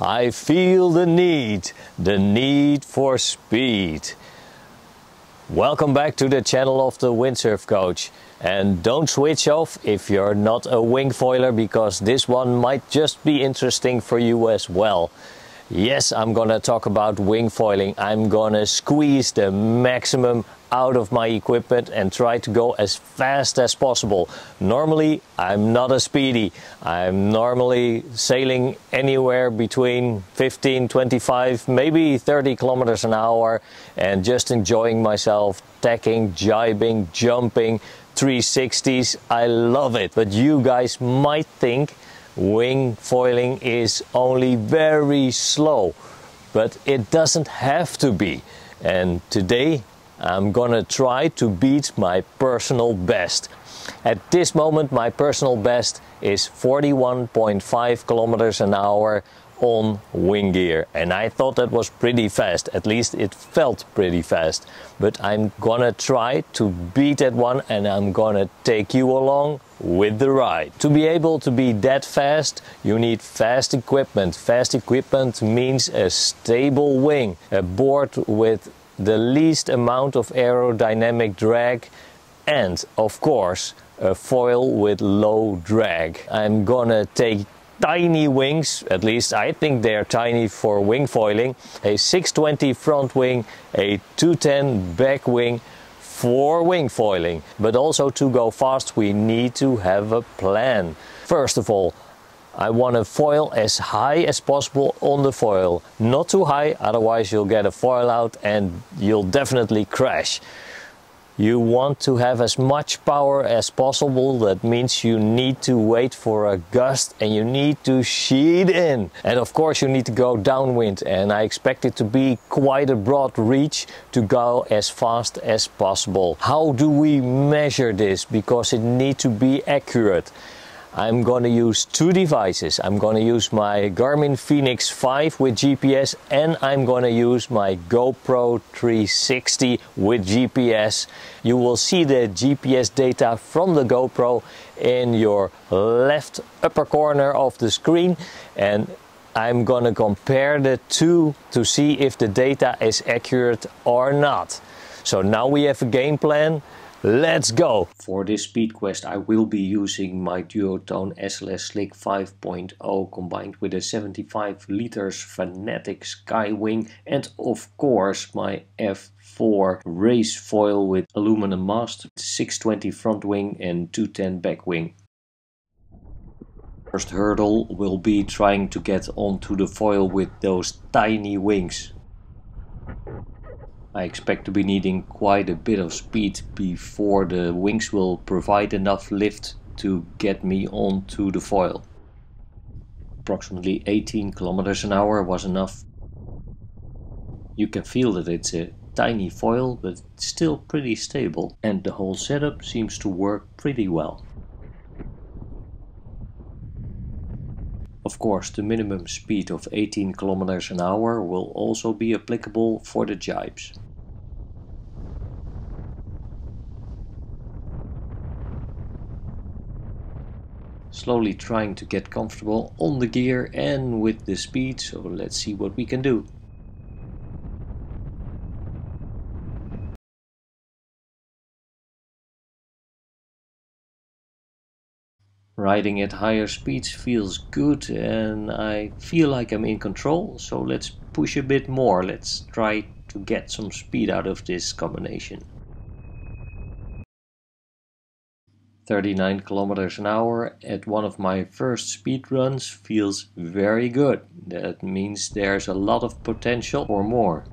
I feel the need for speed. Welcome back to the channel of the Windsurf Coach. And don't switch off if you're not a wingfoiler, because this one might just be interesting for you as well. Yes, I'm gonna talk about wingfoiling. I'm gonna squeeze the maximum out of my equipment and try to go as fast as possible. Normally, I'm not a speedy. I'm normally sailing anywhere between 15, 25, maybe 30 kilometers an hour and just enjoying myself, tacking, jibing, jumping, 360s. I love it. But you guys might think wingfoiling is only very slow, but it doesn't have to be. And today I'm gonna try to beat my personal best. At this moment my personal best is 41.5 kilometers an hour on wing gear, and I thought that was pretty fast. At least it felt pretty fast. But I'm gonna try to beat that one, and I'm gonna take you along with the ride. To be able to be that fast, you need fast equipment. Fast equipment means a stable wing, a board with the least amount of aerodynamic drag, and of course a foil with low drag. I'm gonna take tiny wings, at least I think they're tiny for wingfoiling, a 620 front wing, a 210 back wing for wingfoiling. But also, to go fast we need to have a plan. First of all, I want to foil as high as possible on the foil. Not too high, otherwise you'll get a foil out and you'll definitely crash. You want to have as much power as possible. That means you need to wait for a gust and you need to sheet in. And of course you need to go downwind, and I expect it to be quite a broad reach to go as fast as possible. How do we measure this? Because it needs to be accurate. I'm gonna use two devices. I'm gonna use my Garmin Fenix 5 with GPS, and I'm gonna use my GoPro 360 with GPS. You will see the GPS data from the GoPro in your left upper corner of the screen, and I'm gonna compare the two to see if the data is accurate or not. So now we have a game plan. Let's go! For this speed quest I will be using my duotone SLS Slick 5.0 combined with a 75 liters Fanatic Skywing, and of course my F4 race foil with aluminum mast, 620 front wing and 210 back wing. First hurdle will be trying to get onto the foil with those tiny wings. I expect to be needing quite a bit of speed before the wings will provide enough lift to get me onto the foil. Approximately 18 kilometers an hour was enough. You can feel that it's a tiny foil, but still pretty stable, and the whole setup seems to work pretty well. Of course, the minimum speed of 18 kilometers an hour will also be applicable for the jibes. Slowly trying to get comfortable on the gear and with the speed, so let's see what we can do. Riding at higher speeds feels good and I feel like I'm in control, so let's push a bit more. Let's try to get some speed out of this combination. 39 kilometers an hour at one of my first speed runs feels very good. That means there's a lot of potential for more.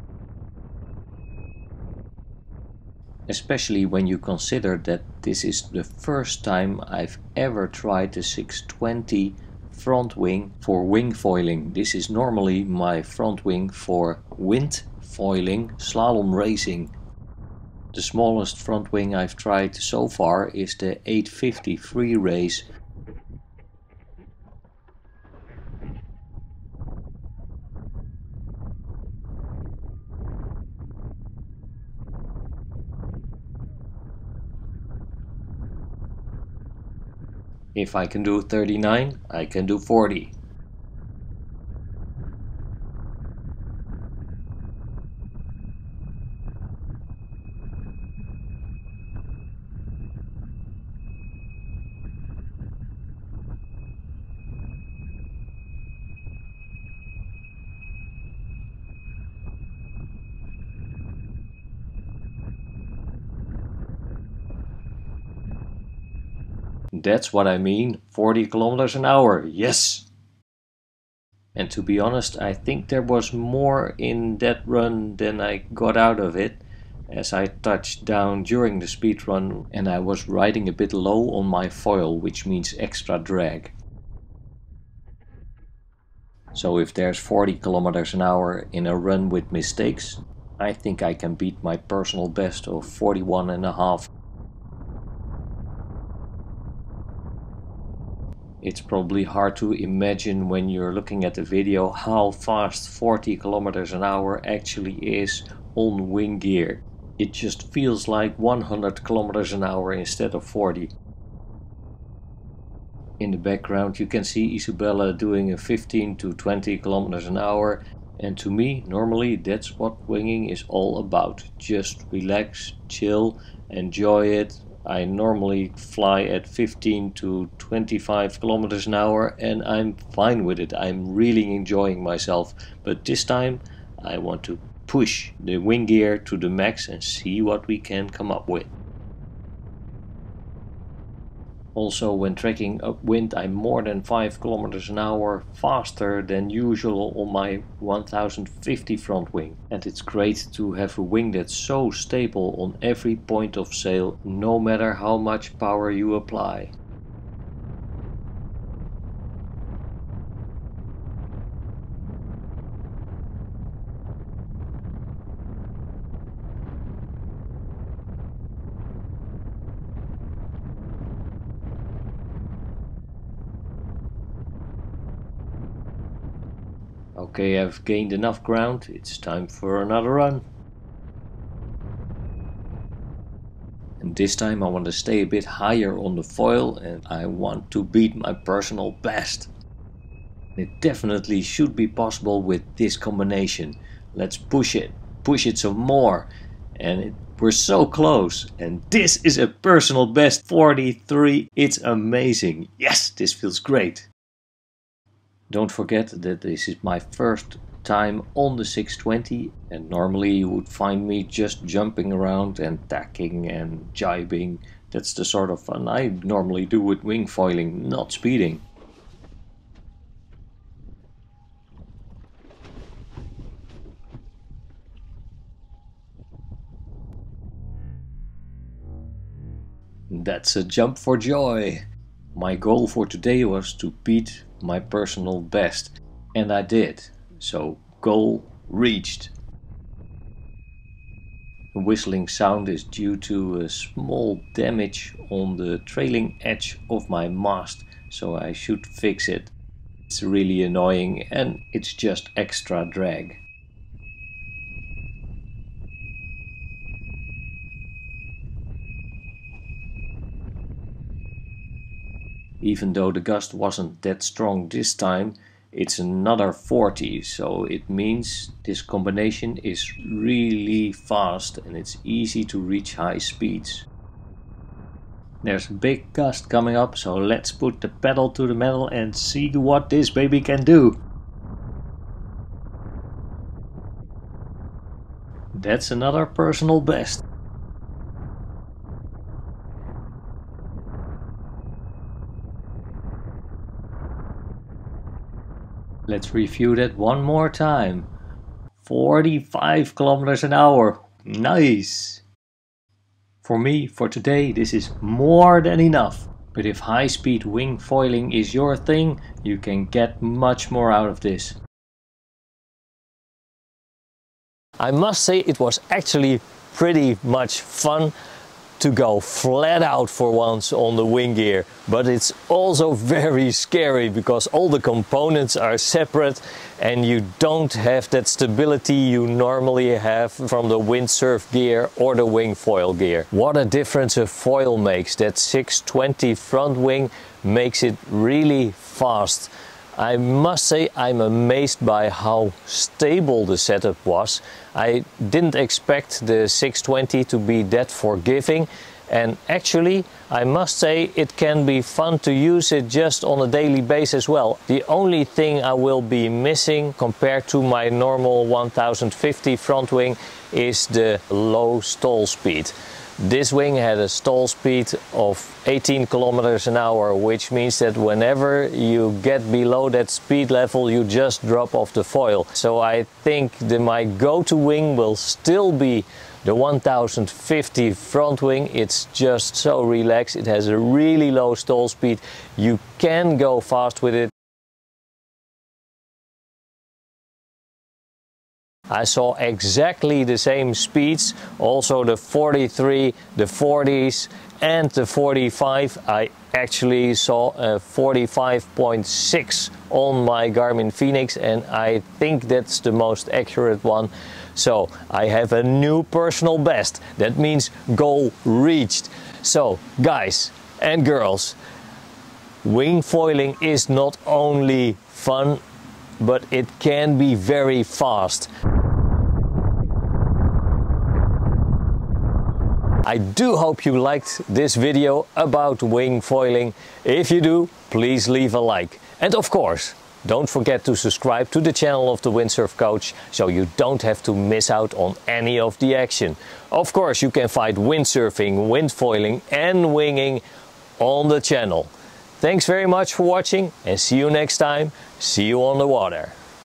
Especially when you consider that this is the first time I've ever tried the 620 front wing for wingfoiling. This is normally my front wing for wind foiling, slalom racing. The smallest front wing I've tried so far is the 850 free race. If I can do 39, I can do 40. That's what I mean, 40 kilometers an hour, yes! And to be honest, I think there was more in that run than I got out of it, as I touched down during the speed run and I was riding a bit low on my foil, which means extra drag. So if there's 40 kilometers an hour in a run with mistakes, I think I can beat my personal best of 41.5. It's probably hard to imagine when you're looking at the video how fast 40 kilometers an hour actually is on wing gear. It just feels like 100 kilometers an hour instead of 40. In the background you can see Isabella doing a 15 to 20 kilometers an hour, and to me normally that's what winging is all about. Just relax, chill, enjoy it. I normally fly at 15 to 25 kilometers an hour and I'm fine with it. I'm really enjoying myself, but this time I want to push the wing gear to the max and see what we can come up with. Also, when tracking upwind, I'm more than 5 kilometers an hour faster than usual on my 1050 front wing. And it's great to have a wing that's so stable on every point of sail, no matter how much power you apply. Okay, I've gained enough ground, it's time for another run. And this time I want to stay a bit higher on the foil and I want to beat my personal best. It definitely should be possible with this combination. Let's push it some more. And we're so close. And this is a personal best 43. It's amazing. Yes, this feels great. Don't forget that this is my first time on the 620 and normally you would find me just jumping around and tacking and jibing. That's the sort of fun I normally do with wingfoiling, not speeding. That's a jump for joy. My goal for today was to beat my personal best, and I did, so goal reached. The whistling sound is due to a small damage on the trailing edge of my mast, so I should fix it. It's really annoying and it's just extra drag. Even though the gust wasn't that strong this time, it's another 40, so it means this combination is really fast and it's easy to reach high speeds. There's a big gust coming up, so let's put the pedal to the metal and see what this baby can do. That's another personal best. Let's review that one more time. 45 kilometers an hour. Nice! For me, for today, this is more than enough. But if high-speed wing foiling is your thing, you can get much more out of this. I must say it was actually pretty much fun to go flat out for once on the wing gear, but it's also very scary because all the components are separate and you don't have that stability you normally have from the windsurf gear or the wingfoil gear. What a difference a foil makes. That 620 front wing makes it really fast. I must say I'm amazed by how stable the setup was. I didn't expect the 620 to be that forgiving, and actually I must say it can be fun to use it just on a daily basis as well. The only thing I will be missing compared to my normal 1050 front wing is the low stall speed. This wing had a stall speed of 18 kilometers an hour, which means that whenever you get below that speed level, you just drop off the foil. So I think my go-to wing will still be the 1050 front wing. It's just so relaxed. It has a really low stall speed. You can go fast with it. I saw exactly the same speeds, also the 43, the 40s and the 45. I actually saw a 45.6 on my Garmin Phoenix, and I think that's the most accurate one. So I have a new personal best. That means goal reached. So guys and girls, wing foiling is not only fun, but it can be very fast. I do hope you liked this video about wing foiling. If you do, please leave a like. And of course, don't forget to subscribe to the channel of the Windsurf Coach so you don't have to miss out on any of the action. Of course, you can find windsurfing, wind foiling and winging on the channel. Thanks very much for watching and see you next time. See you on the water.